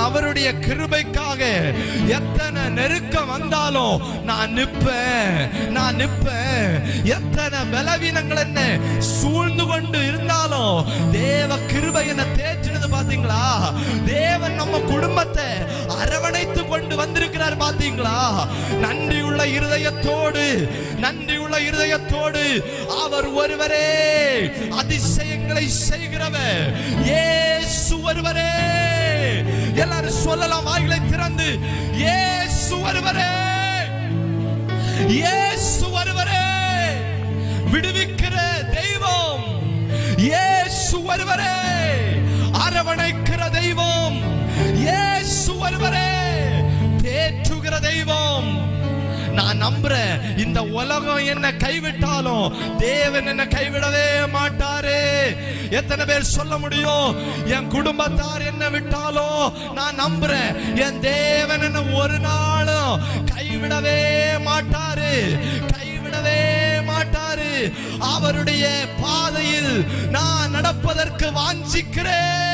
அவருடைய கிருபைக்காக எத்தனை நெருக்கம் வந்தாலும் நான் நிற்பேன். எத்தனை பலவீனங்கள் என்ன சூழ்ந்து கொண்டு இருந்தாலும் தேவ கிருபை என்ன தேற்றினது பாத்தீங்களா? தேவன் நம்ம குடும்பத்தை அரவணைத்து கொண்டு வந்திருக்கிறார் பாத்தீங்களா? நன்றியுள்ள இருதயத்தோடு அவர் ஒருவரே அதிசயங்களை செய்கிறவர், இயேசு ஒருவரே. எல்லாரும் சொல்லலாம் வாய்களை திறந்து, இயேசு ஒருவரே, இயேசு ஒருவரே விடுவிக்கிற தெய்வம், இயேசு ஒருவரே அரவணைக்கிற தெய்வம், இயேசு ஒருவரே தேற்றுகிற தெய்வம். நான் நம்புறேன், இந்த உலகம் என்ன கைவிட்டாலும் தேவன் என்ன கைவிடவே மாட்டாரு. எத்தனை பேர் சொல்ல முடியும், என் குடும்பத்தார் என்ன விட்டாலும் நான் நம்புறேன், என் தேவன் என்ன ஒரு நாளும் கைவிடவே மாட்டாரு. அவருடைய பாதையில் நான் நடப்பதற்கு வாஞ்சிக்கிறேன்.